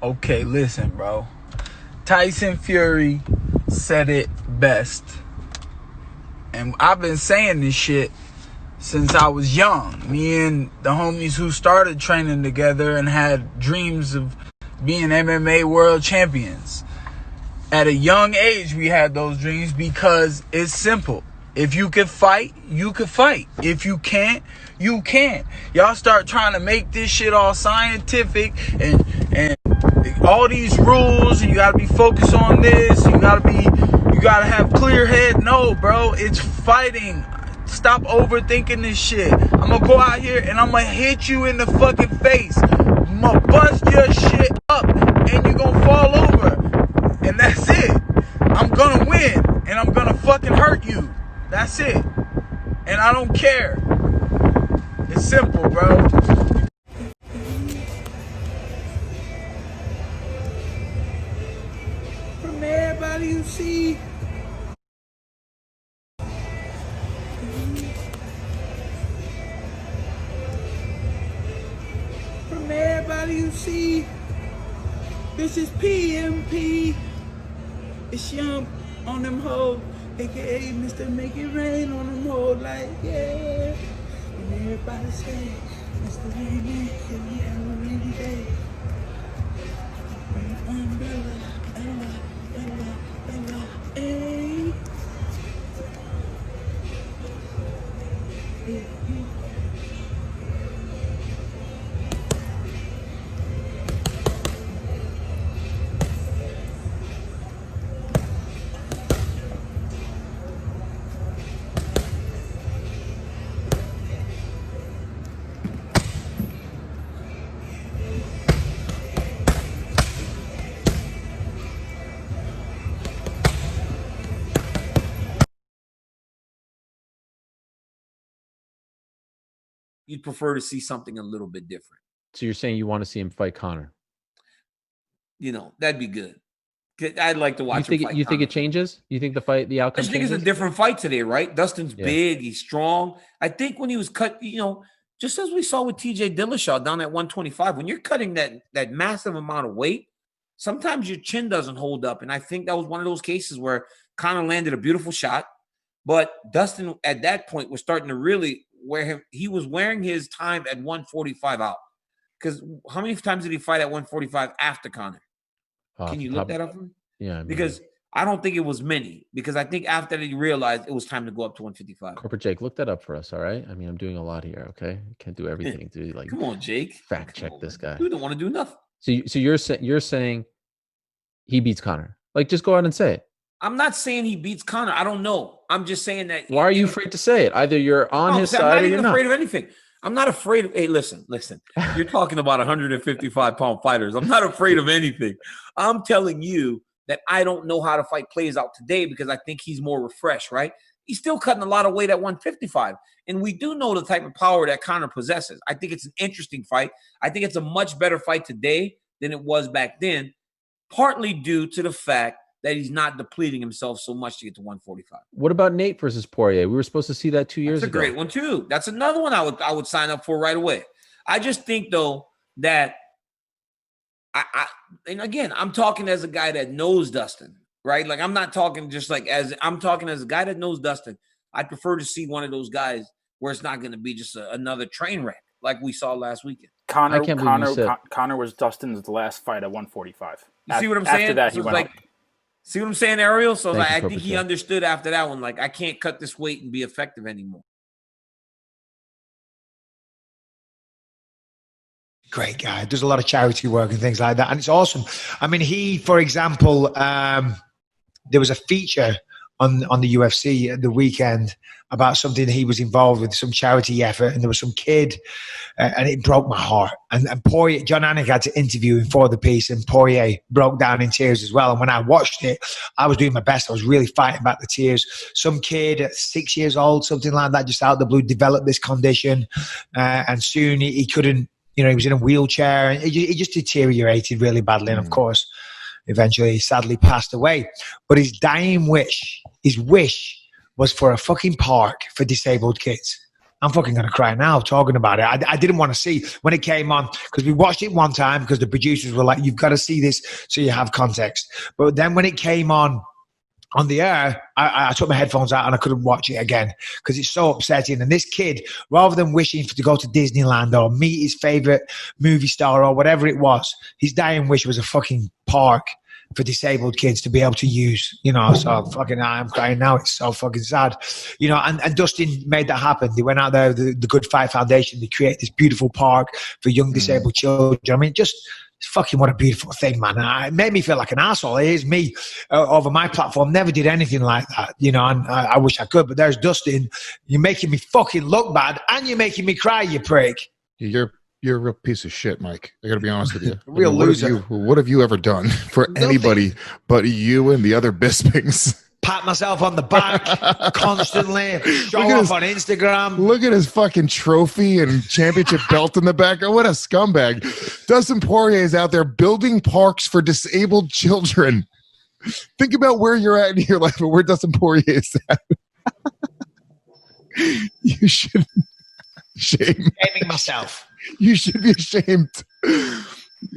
Okay, listen, bro. Tyson Fury said it best. And I've been saying this shit since I was young. Me and the homies who started training together and had dreams of being MMA world champions. At a young age, we had those dreams because it's simple. If you can fight, you can fight. If you can't, you can't. Y'all start trying to make this shit all scientific and all these rules, and you gotta be focused on this, you gotta have clear head. No, bro, it's fighting. Stop overthinking this shit. I'm gonna go out here and I'm gonna hit you in the fucking face. I'm gonna bust your shit up and you're gonna fall over. And that's it. I'm gonna win and I'm gonna fucking hurt you. That's it. And I don't care. It's simple, bro. From everybody you see. From everybody you see. This is PMP. It's Young on them hoes, aka Mr. Make It Rain on them hoes, like, yeah. And everybody say, Mr. Rain Man, can we have a rainy day? Bring umbrella, Ella, hey. You'd prefer to see something a little bit different. So you're saying you want to see him fight Conor? You know, that'd be good. I'd like to watch him fight You think Conor. it changes? You think the outcome I think changes? it's a different fight today, right? Dustin's big. He's strong. I think when he was cut, you know, just as we saw with TJ Dillashaw down at 125, when you're cutting that massive amount of weight, sometimes your chin doesn't hold up. And I think that was one of those cases where Conor landed a beautiful shot, but Dustin at that point was starting to really he was wearing his time at 145 out. Because how many times did he fight at 145 after Conor? Can you look that up for me? Yeah. Because I don't think it was many. Because I think after that he realized it was time to go up to 155. Corporate Jake, look that up for us, all right? I mean, I'm doing a lot here, okay? I can't do everything. Like, come on, Jake. Fact check this guy. You don't want to do nothing. So you're saying he beats Conor? Like, just go out and say it. I'm not saying he beats Conor. I don't know. I'm just saying that. Why are you afraid to say it? Either you're on his side or you're not. I'm not even afraid of anything. I'm not afraid of. Hey, listen. You're talking about 155-pound fighters. I'm not afraid of anything. I'm telling you that I don't know how the fight plays out today because I think he's more refreshed, right? He's still cutting a lot of weight at 155. And we do know the type of power that Conor possesses. I think it's an interesting fight. I think it's a much better fight today than it was back then, partly due to the fact that he's not depleting himself so much to get to 145. What about Nate versus Poirier? We were supposed to see that 2 years ago. That's a great one too. That's another one I would sign up for right away. I just think though that and again, I'm talking as a guy that knows Dustin, right? Like I'm not talking just like I'm talking as a guy that knows Dustin. I'd prefer to see one of those guys where it's not going to be just another train wreck like we saw last weekend. Conor was Dustin's last fight at 145. You see what I'm saying? After that, he went up. See what I'm saying, Ariel? So I think he understood after that one, like, I can't cut this weight and be effective anymore. Great guy. Does a lot of charity work and things like that. And it's awesome. I mean, he, for example, there was a feature on the UFC at the weekend about something he was involved with, some charity effort, and there was some kid, and it broke my heart. And Poirier, John Anik had to interview him for the piece, and Poirier broke down in tears as well. And when I watched it, I was doing my best. I was really fighting back the tears. Some kid at 6 years old, something like that, just out of the blue, developed this condition, and soon he couldn't, you know, he was in a wheelchair, and he just deteriorated really badly. And of course, eventually he sadly passed away. But his dying wish, his wish was for a fucking park for disabled kids. I'm fucking going to cry now talking about it. I didn't want to see when it came on because we watched it one time because the producers were like, you've got to see this so you have context. But then when it came on the air, I took my headphones out and I couldn't watch it again because it's so upsetting. And this kid, rather than wishing to go to Disneyland or meet his favorite movie star or whatever it was, his dying wish was a fucking park for disabled kids to be able to use, you know. So fucking I'm crying now. It's so fucking sad, you know. And Dustin made that happen. They went out there, the Good Fight Foundation, they create this beautiful park for young disabled children. I mean, just fucking what a beautiful thing, man. And it made me feel like an asshole. Here's me over my platform, never did anything like that, you know. And I wish I could, but there's Dustin. You're making me fucking look bad, and you're making me cry, you prick. You're a real piece of shit, Mike. I got to be honest with you. Real loser. What have you ever done for anybody but you and the other Bispings? Pat myself on the back constantly. Show off on Instagram. Look at his fucking trophy and championship belt in the back. Oh, what a scumbag. Dustin Poirier is out there building parks for disabled children. Think about where you're at in your life and where Dustin Poirier is at. You should shame. Shaming myself. You should be ashamed.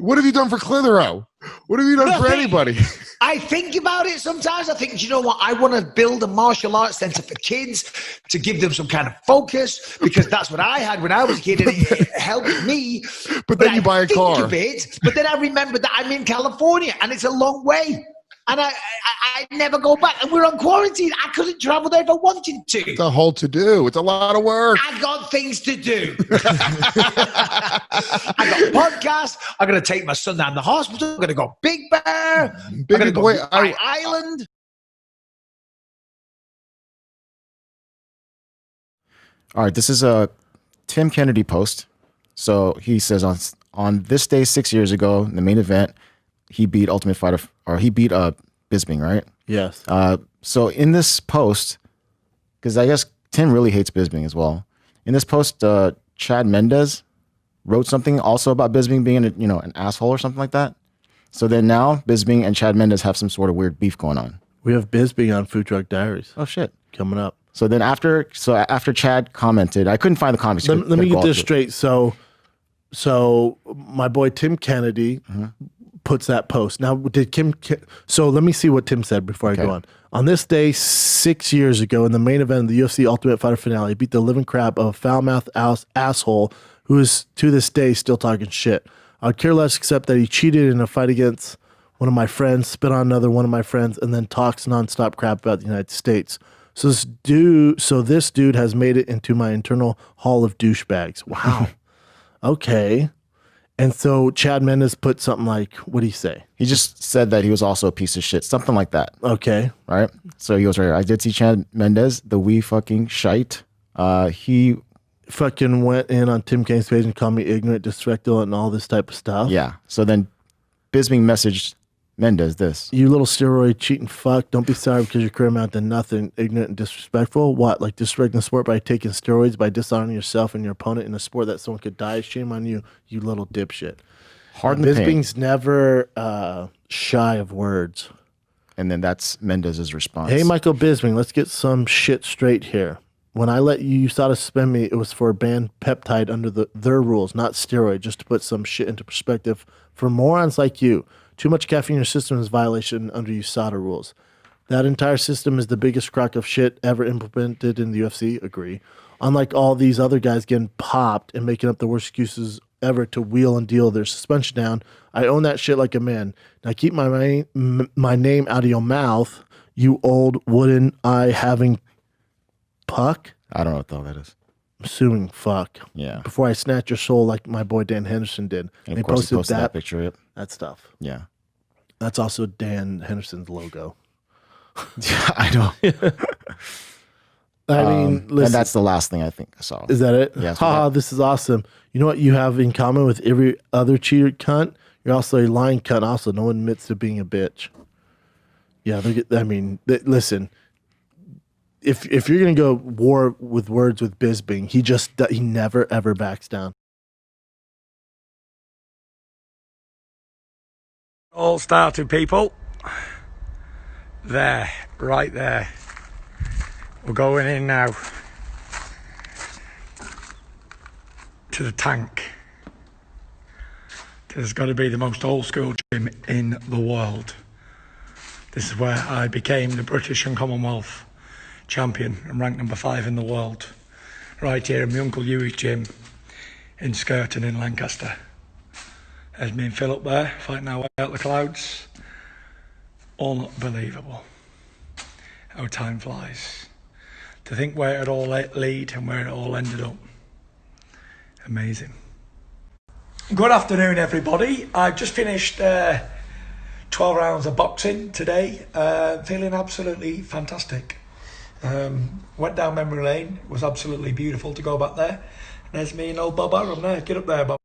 What have you done for Clitheroe? What have you done for anybody? I think about it sometimes. I think, you know what? I want to build a martial arts center for kids to give them some kind of focus because that's what I had when I was a kid and it helped me. But then you buy a car. But then I remember that I'm in California and it's a long way. And I never go back. And we're on quarantine. I couldn't travel there if I wanted to. It's a whole to-do. It's a lot of work. I got things to do. I got podcasts. I'm going to take my son down to the hospital. I'm going to go Big Bear. I'm going to go Island. All right, this is a Tim Kennedy post. So he says on this day 6 years ago, in the main event, he beat Ultimate Fighter, or he beat Bisping, right? Yes. So in this post, because I guess Tim really hates Bisping as well. In this post, Chad Mendes wrote something also about Bisping being an asshole or something like that. So then now Bisping and Chad Mendes have some sort of weird beef going on. We have Bisping on Food Truck Diaries. Oh shit, coming up. So then after Chad commented, I couldn't find the comments. Let me get this straight. So my boy Tim Kennedy puts that post. Now, so let me see what Tim said before I go on. On this day 6 years ago, in the main event of the UFC Ultimate Fighter finale, he beat the living crap of a foul-mouthed asshole who is to this day still talking shit. I would care less except that he cheated in a fight against one of my friends, spit on another one of my friends, and then talks nonstop crap about the United States. So this dude has made it into my internal hall of douchebags. Wow. Okay. And so Chad Mendes put something like, what did he say? He just said that he was also a piece of shit, something like that. Okay. Right? So he goes right here. I did see Chad Mendes, the wee fucking shite. He fucking went in on Tim Kane's page and called me ignorant, disrespectful, and all this type of stuff. Yeah. So then Bisping messaged Mendes this. You little steroid cheating fuck. Don't be sorry because your career amounted to nothing. Ignorant and disrespectful. What? Like disrespecting the sport by taking steroids, by dishonoring yourself and your opponent in a sport that someone could die? Shame on you, you little dipshit. Hard in the paint. Bisping's never shy of words. And then that's Mendes' response. Hey, Michael Bisping, let's get some shit straight here. When I let you sought to suspend me, it was for a banned peptide under their rules, not steroid, just to put some shit into perspective. For morons like you, too much caffeine in your system is violation under USADA rules. That entire system is the biggest crock of shit ever implemented in the UFC. Agree. Unlike all these other guys getting popped and making up the worst excuses ever to wheel and deal their suspension down, I own that shit like a man. Now keep my name out of your mouth, you old wooden eye having puck. I don't know what the hell that is. Suing fuck. Yeah. Before I snatch your soul like my boy Dan Henderson did. And they posted that picture. Yep. That stuff. Yeah. That's also Dan Henderson's logo. Yeah, I know. I mean, listen, and that's the last thing I think I saw. Is that it? Yeah. Haha, this is awesome. You know what you have in common with every other cheater cunt? You're also a lying cunt. Also, no one admits to being a bitch. Yeah, listen. If you're gonna go war with words with Bisping, he never ever backs down. All started, people. There, right there. We're going in now. to the tank. There's got to be the most old school gym in the world. This is where I became the British and Commonwealth champion and ranked number 5 in the world. Right here in my Uncle Hugh's gym in Skirton in Lancaster. There's me and Phil up there fighting our way out the clouds. Unbelievable how time flies. To think where it all lead and where it all ended up. Amazing. Good afternoon, everybody. I've just finished 12 rounds of boxing today. Feeling absolutely fantastic. Went down memory lane. It was absolutely beautiful to go back there. There's me and old Bob Arum there. Get up there, Bob.